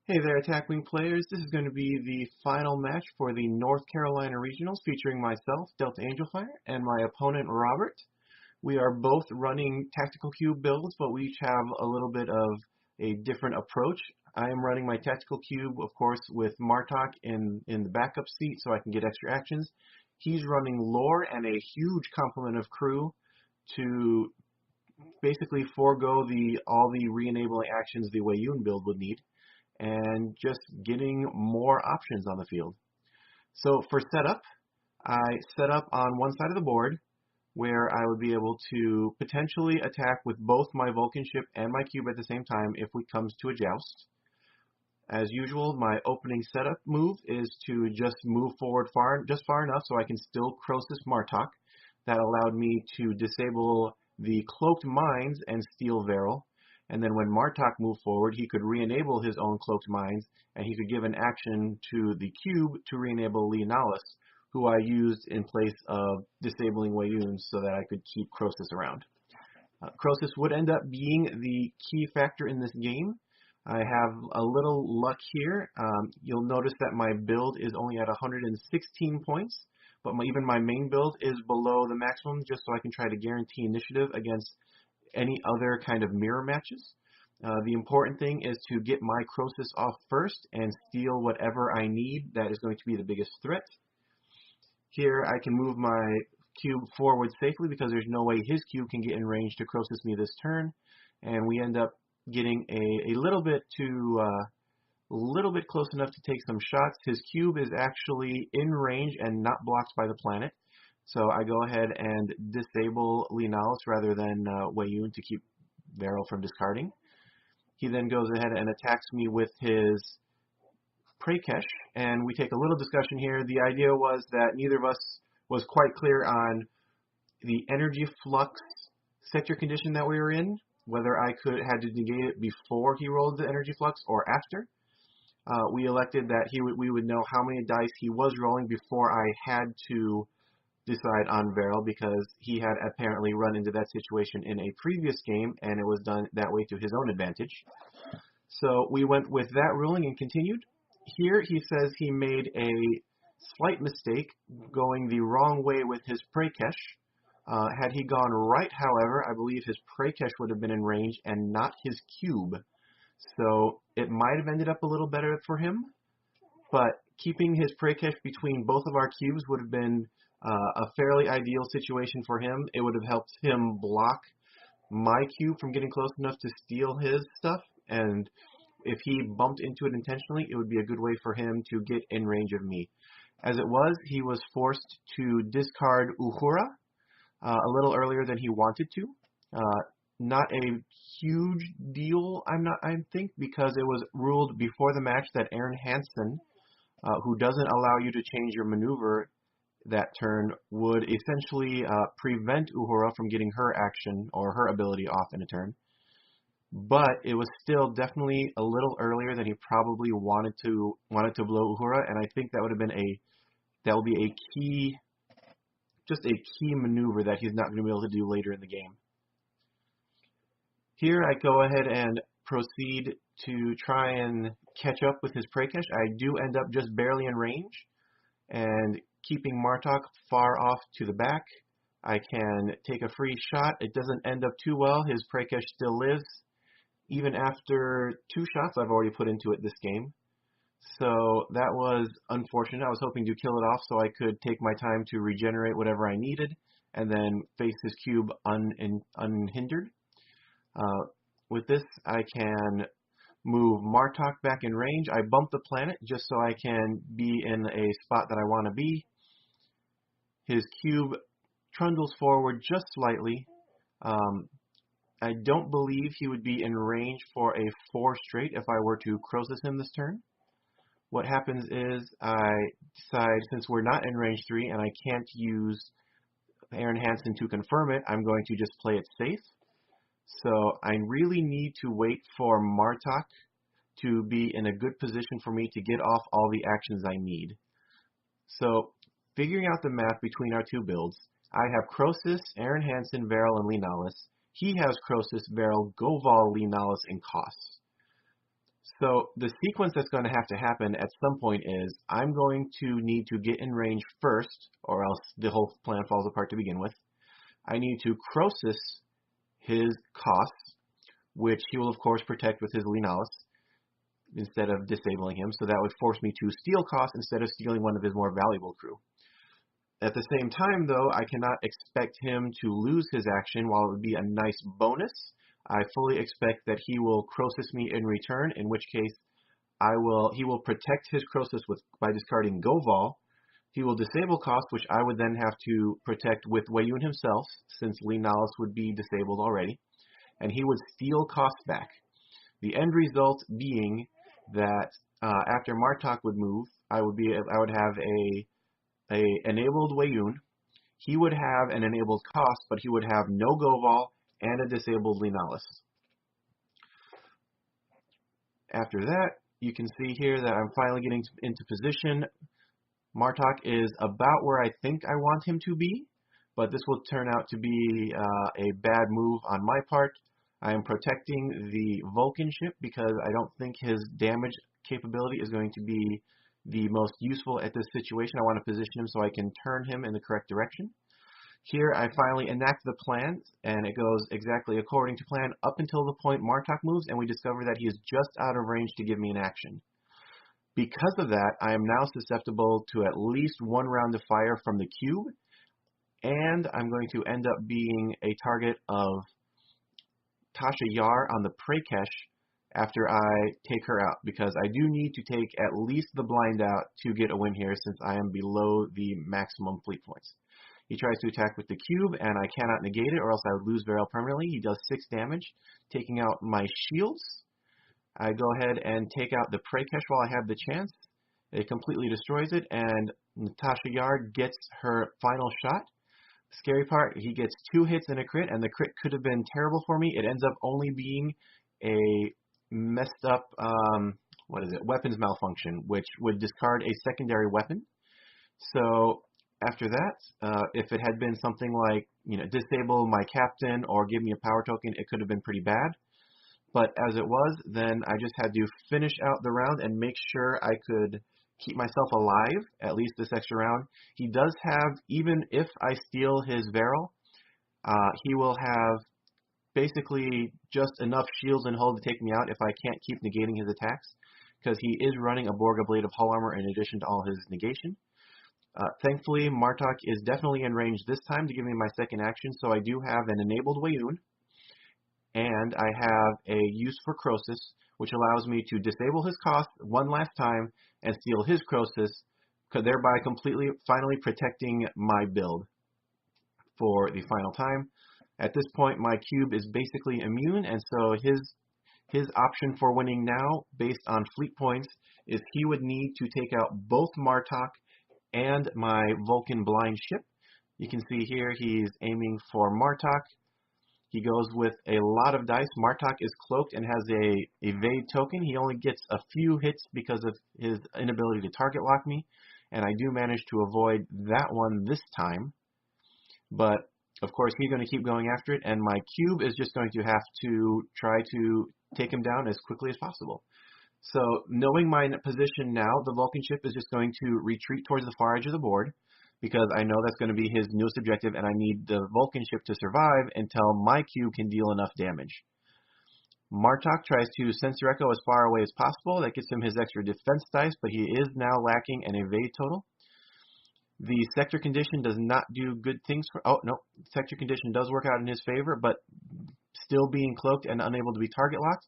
Hey there, Attack Wing players. This is going to be the final match for the North Carolina Regionals featuring myself, Delta Angelfire, and my opponent, Robert. We are both running Tactical Cube builds, but we each have a little bit of a different approach. I am running my Tactical Cube, of course, with Martok in the backup seat so I can get extra actions. He's running lore and a huge complement of crew to basically forego all the re-enabling actions the Weyoun build would need, and just getting more options on the field. So for setup, I set up on one side of the board where I would be able to potentially attack with both my Vulcan ship and my cube at the same time if it comes to a joust. As usual, my opening setup move is to just move forward far enough so I can still Crosis Martok. That allowed me to disable the Cloaked Mines and steal Varel. And then when Martok moved forward, he could re-enable his own Cloaked Mines, and he could give an action to the cube to re-enable Leonalis, who I used in place of disabling Weyoun so that I could keep Crosis around. Crosis would end up being the key factor in this game. I have a little luck here. You'll notice that my build is only at 116 points, but even my main build is below the maximum just so I can try to guarantee initiative against any other kind of mirror matches. The important thing is to get my Crosis off first and steal whatever I need that is going to be the biggest threat. Here I can move my cube forward safely because there's no way his cube can get in range to Crosis me this turn, and we end up getting a little bit close enough to take some shots. His cube is actually in range and not blocked by the planet. So I go ahead and disable Leonalis rather than Weyoun to keep Varel from discarding. He then goes ahead and attacks me with his Prakesh, and we take a little discussion here. The idea was that neither of us was quite clear on the energy flux sector condition that we were in, whether I had to negate it before he rolled the energy flux or after. We elected that we would know how many dice he was rolling before I had to decide on Varel, because he had apparently run into that situation in a previous game and it was done that way to his own advantage. So we went with that ruling and continued. Here he says he made a slight mistake going the wrong way with his Prakesh. Had he gone right, however, I believe his Prakesh would have been in range and not his cube. So it might have ended up a little better for him, but keeping his Prakesh between both of our cubes would have been a fairly ideal situation for him. It would have helped him block my cube from getting close enough to steal his stuff, and if he bumped into it intentionally, it would be a good way for him to get in range of me. As it was, he was forced to discard Uhura a little earlier than he wanted to. Not a huge deal, I think, because it was ruled before the match that Erin Hansen, who doesn't allow you to change your maneuver that turn, would essentially prevent Uhura from getting her action or her ability off in a turn. But it was still definitely a little earlier than he probably wanted to blow Uhura, and I think that would be a key maneuver that he's not going to be able to do later in the game. Here I go ahead and proceed to try and catch up with his Prakesh. I do end up just barely in range, and keeping Martok far off to the back, I can take a free shot. It doesn't end up too well. His Prakesh still lives. Even after 2 shots I've already put into it this game. So that was unfortunate. I was hoping to kill it off so I could take my time to regenerate whatever I needed and then face his cube unhindered. With this, I can move Martok back in range. I bump the planet just so I can be in a spot that I want to be. His cube trundles forward just slightly. I don't believe he would be in range for a 4 straight if I were to Crosis him this turn. What happens is I decide, since we're not in range 3 and I can't use Erin Hansen to confirm it, I'm going to just play it safe. So I really need to wait for Martok to be in a good position for me to get off all the actions I need. So figuring out the math between our 2 builds, I have Crosis, Erin Hansen, Varel, and Leonalis. He has Crosis, Varel, Goval, Leonalis, and Koss. So the sequence that's going to have to happen at some point is I'm going to need to get in range first, or else the whole plan falls apart to begin with. I need to Crosis his Koss, which he will of course protect with his Linalis instead of disabling him, so that would force me to steal Koss instead of stealing one of his more valuable crew. At the same time, though, I cannot expect him to lose his action. While it would be a nice bonus, I fully expect that he will Crosis me in return, in which case he will protect his Crosis by discarding Goval. He will disable Koss, which I would then have to protect with Weyoun himself, since Linalis would be disabled already. And he would steal Koss back. The end result being that after Martok would move, I would have a enabled Weyoun. He would have an enabled Koss, but he would have no Goval and a disabled Linalis. After that, you can see here that I'm finally getting into position. Martok is about where I think I want him to be, but this will turn out to be a bad move on my part. I am protecting the Vulcan ship because I don't think his damage capability is going to be the most useful at this situation. I want to position him so I can turn him in the correct direction. Here I finally enact the plan, and it goes exactly according to plan up until the point Martok moves, and we discover that he is just out of range to give me an action. Because of that, I am now susceptible to at least one round of fire from the cube, and I'm going to end up being a target of Tasha Yar on the Prakesh after I take her out, because I do need to take at least the blind out to get a win here since I am below the maximum fleet points. He tries to attack with the cube, and I cannot negate it, or else I would lose Varel permanently. He does 6 damage, taking out my shields. I go ahead and take out the Prakesh while I have the chance. It completely destroys it, and Tasha Yar gets her final shot. Scary part, he gets 2 hits and a crit, and the crit could have been terrible for me. It ends up only being a messed up, weapons malfunction, which would discard a secondary weapon. So after that, if it had been something like, disable my captain or give me a power token, it could have been pretty bad. But as it was, then I just had to finish out the round and make sure I could keep myself alive, at least this extra round. He does have, even if I steal his Varel, he will have basically just enough shields and hull to take me out if I can't keep negating his attacks, because he is running a Borg Ablative hull armor in addition to all his negation. Thankfully, Martok is definitely in range this time to give me my second action, so I do have an enabled Weyoun, and I have a use for Crosis, which allows me to disable his Koss one last time and steal his Crosis, thereby finally protecting my build for the final time. At this point, my cube is basically immune, and so his option for winning now, based on fleet points, is he would need to take out both Martok and my Vulcan blind ship. You can see here he's aiming for Martok. He goes with a lot of dice. Martok is cloaked and has a evade token. He only gets a few hits because of his inability to target lock me, and I do manage to avoid that one this time. But of course, he's going to keep going after it, and my cube is just going to have to try to take him down as quickly as possible. So, knowing my position now, the Vulcan ship is just going to retreat towards the far edge of the board, because I know that's going to be his newest objective, and I need the Vulcan ship to survive until my cube can deal enough damage. Martok tries to Sensor Echo as far away as possible. That gets him his extra defense dice, but he is now lacking an evade total. The sector condition does not do good things for... Oh, no. Sector condition does work out in his favor, but still being cloaked and unable to be target locked,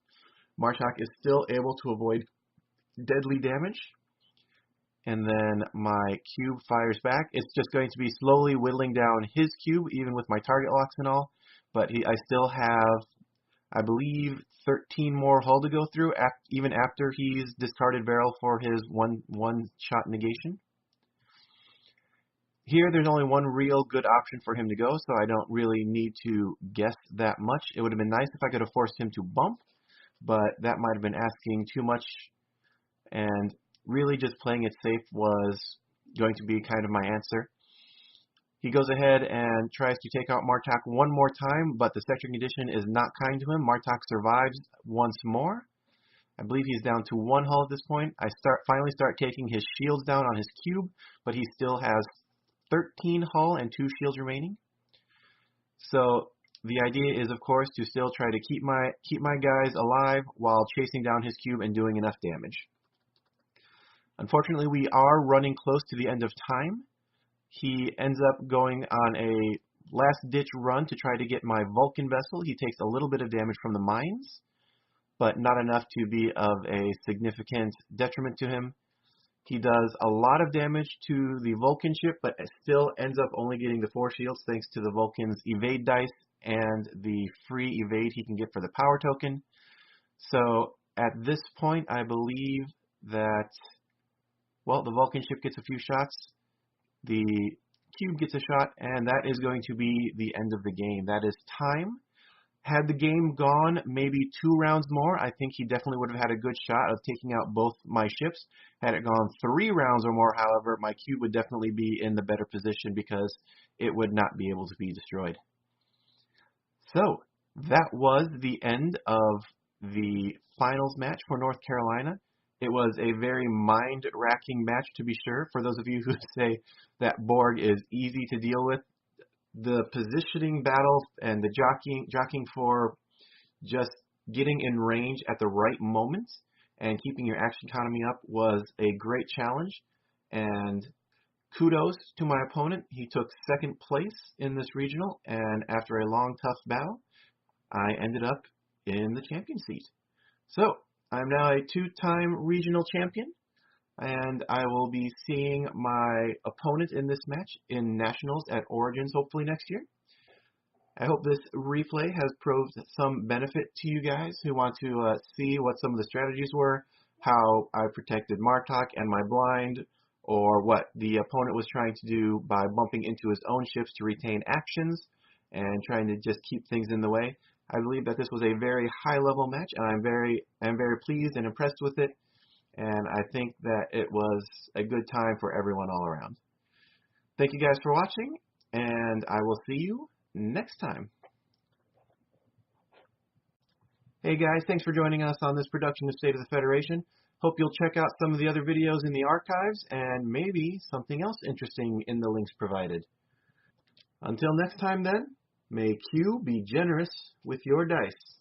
Martok is still able to avoid deadly damage. And then my cube fires back. It's just going to be slowly whittling down his cube, even with my target locks and all. But I still have, I believe, 13 more hull to go through, even after he's discarded Varel for his one-shot negation. Here, there's only one real good option for him to go, so I don't really need to guess that much. It would have been nice if I could have forced him to bump, but that might have been asking too much, and really just playing it safe was going to be kind of my answer. He goes ahead and tries to take out Martok one more time, but the sector condition is not kind to him. Martok survives once more. I believe he's down to 1 hull at this point. I finally start taking his shields down on his cube, but he still has 13 hull and 2 shields remaining. So the idea is, of course, to still try to keep my guys alive while chasing down his cube and doing enough damage. Unfortunately, we are running close to the end of time. He ends up going on a last-ditch run to try to get my Vulcan vessel. He takes a little bit of damage from the mines, but not enough to be of a significant detriment to him. He does a lot of damage to the Vulcan ship, but it still ends up only getting the 4 shields thanks to the Vulcan's evade dice and the free evade he can get for the power token. So at this point, I believe that, well, the Vulcan ship gets a few shots, the cube gets a shot, and that is going to be the end of the game. That is time. Had the game gone maybe 2 rounds more, I think he definitely would have had a good shot of taking out both my ships. Had it gone 3 rounds or more, however, my cube would definitely be in the better position because it would not be able to be destroyed. So, that was the end of the finals match for North Carolina. It was a very mind-racking match, to be sure. For those of you who say that Borg is easy to deal with, the positioning battle and the jockeying for just getting in range at the right moment and keeping your action economy up was a great challenge. And kudos to my opponent. He took 2nd place in this regional, and after a long, tough battle, I ended up in the champion seat. So, I'm now a 2-time regional champion, and I will be seeing my opponent in this match in Nationals at Origins hopefully next year. I hope this replay has proved some benefit to you guys who want to see what some of the strategies were, how I protected Martok and my blind, or what the opponent was trying to do by bumping into his own ships to retain actions and trying to just keep things in the way. I believe that this was a very high-level match, and I'm very pleased and impressed with it. And I think that it was a good time for everyone all around. Thank you guys for watching, and I will see you next time. Hey guys, thanks for joining us on this production of State of the Federation. Hope you'll check out some of the other videos in the archives, and maybe something else interesting in the links provided. Until next time then, may Q be generous with your dice.